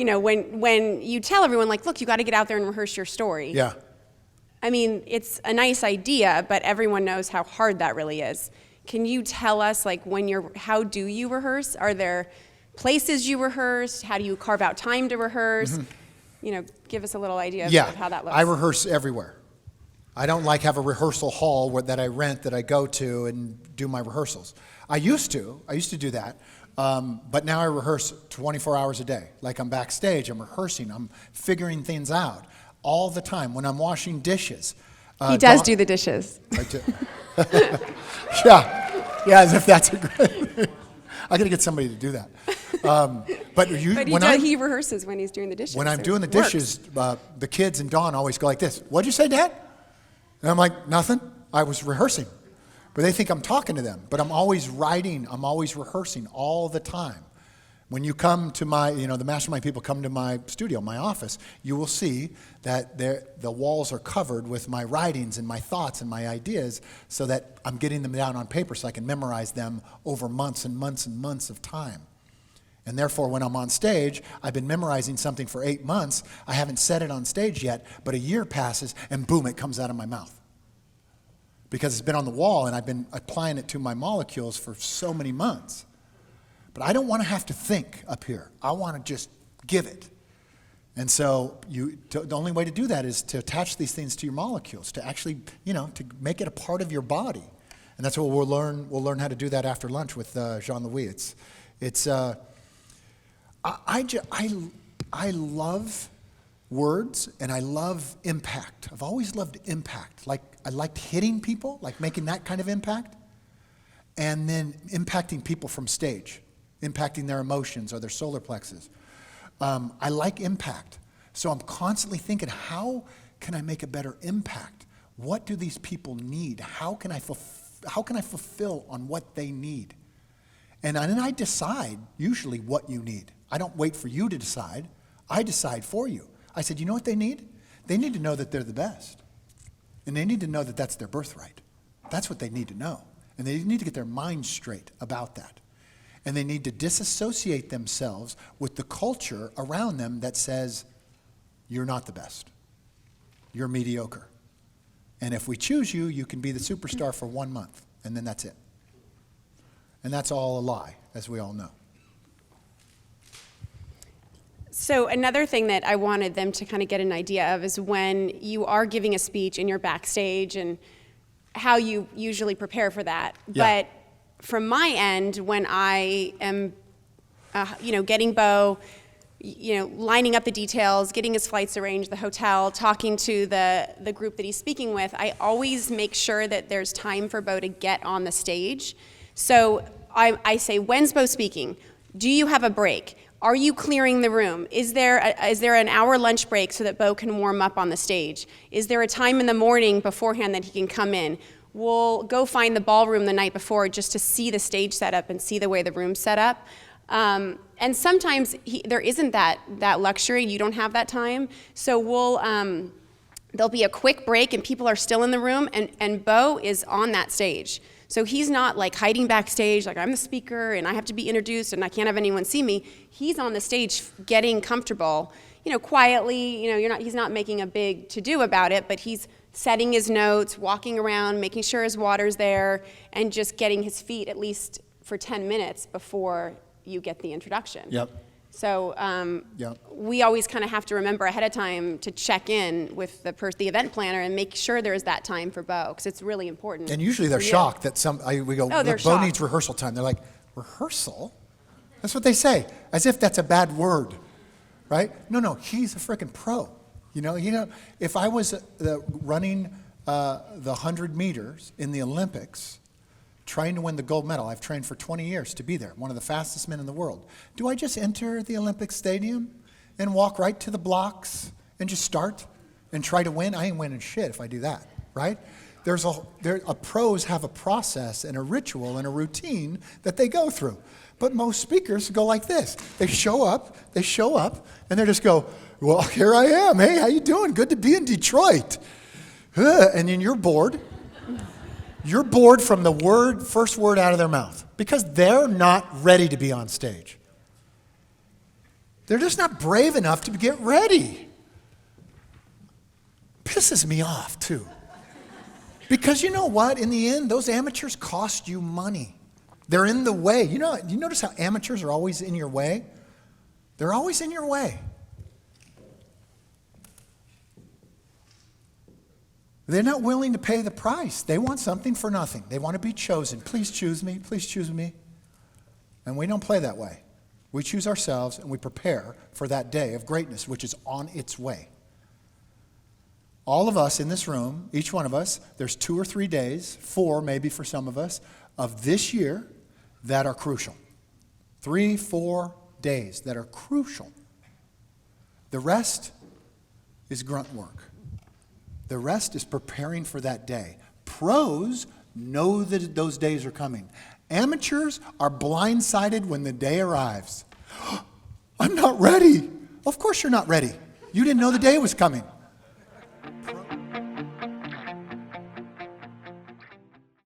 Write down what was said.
when you tell everyone, like, look, you got to get out there and rehearse your story. Yeah. I mean, it's a nice idea, but everyone knows how hard that really is. Can you tell us, like, how do you rehearse? Are there places you rehearse? How do you carve out time to rehearse? Mm-hmm. Give us a little idea of how that looks. I rehearse everywhere. I don't have a rehearsal hall that I rent that I go to and do my rehearsals. I used to do that, but now I rehearse 24 hours a day. Like, I'm backstage, I'm rehearsing, I'm figuring things out all the time. When I'm washing dishes. He does do the dishes. I do. Yeah, as if that's a great... I got to get somebody to do that. He rehearses when he's doing the dishes. When I'm doing the dishes, the kids and Dawn always go like this, "What'd you say, Dad?" And I'm like, "Nothing. I was rehearsing." But they think I'm talking to them. But I'm always writing. I'm always rehearsing all the time. When you come to the Mastermind people come to my studio, my office, you will see that the walls are covered with my writings and my thoughts and my ideas so that I'm getting them down on paper so I can memorize them over months and months and months of time. And therefore, when I'm on stage, I've been memorizing something for 8 months. I haven't said it on stage yet, but a year passes and boom, it comes out of my mouth. Because it's been on the wall and I've been applying it to my molecules for so many months. But I don't want to have to think up here. I want to just give it. And so the only way to do that is to attach these things to your molecules, to actually, to make it a part of your body. And that's what we'll learn. We'll learn how to do that after lunch with Jean-Louis. I love words and I love impact. I've always loved impact. Like, I liked hitting people, like making that kind of impact, and then impacting people from stage. Impacting their emotions or their solar plexus. I like impact. So I'm constantly thinking, how can I make a better impact? What do these people need? How can I fulfill on what they need? And then I decide usually what you need. I don't wait for you to decide. I decide for you. I said, you know what they need? They need to know that they're the best. And they need to know that that's their birthright. That's what they need to know. And they need to get their mind straight about that. And they need to disassociate themselves with the culture around them that says, you're not the best. You're mediocre. And if we choose you, you can be the superstar for 1 month, and then that's it. And that's all a lie, as we all know. So another thing that I wanted them to kind of get an idea of is when you are giving a speech and you're backstage and how you usually prepare for that. Yeah. But from my end, when I am, getting Bo, lining up the details, getting his flights arranged, the hotel, talking to the group that he's speaking with, I always make sure that there's time for Bo to get on the stage. So I say, when's Bo speaking? Do you have a break? Are you clearing the room? Is there an hour lunch break so that Bo can warm up on the stage? Is there a time in the morning beforehand that he can come in? We'll go find the ballroom the night before just to see the stage setup and see the way the room's set up. And sometimes there isn't that luxury. You don't have that time. So there'll be a quick break and people are still in the room and Bo is on that stage. So he's not like hiding backstage, like I'm the speaker and I have to be introduced and I can't have anyone see me. He's on the stage getting comfortable, quietly, he's not making a big to-do about it, but he's setting his notes, walking around, making sure his water's there, and just getting his feet at least for 10 minutes before you get the introduction. Yep. So we always kind of have to remember ahead of time to check in with the event planner and make sure there's that time for Bo, because it's really important. And usually they're shocked that we go, they're Bo shocked. Needs rehearsal time. They're like, rehearsal? That's what they say, as if that's a bad word, right? No, he's a freaking pro. If I was running the 100 meters in the Olympics, trying to win the gold medal, I've trained for 20 years to be there, one of the fastest men in the world. Do I just enter the Olympic stadium and walk right to the blocks and just start and try to win? I ain't winning shit if I do that, right? Pros have a process and a ritual and a routine that they go through. But most speakers go like this. They show up, and they just go, well, here I am. Hey, how you doing? Good to be in Detroit. And then you're bored. You're bored from the first word out of their mouth because they're not ready to be on stage. They're just not brave enough to get ready. Pisses me off, too. Because you know what? In the end, those amateurs cost you money. They're in the way. You notice how amateurs are always in your way? They're always in your way. They're not willing to pay the price. They want something for nothing. They want to be chosen. Please choose me. Please choose me. And we don't play that way. We choose ourselves and we prepare for that day of greatness, which is on its way. All of us in this room, each one of us, there's 2 or 3 days, 4 maybe for some of us, of this year that are crucial. 3, 4 days that are crucial. The rest is grunt work. The rest is preparing for that day. Pros know that those days are coming. Amateurs are blindsided when the day arrives. I'm not ready. Of course you're not ready. You didn't know the day was coming.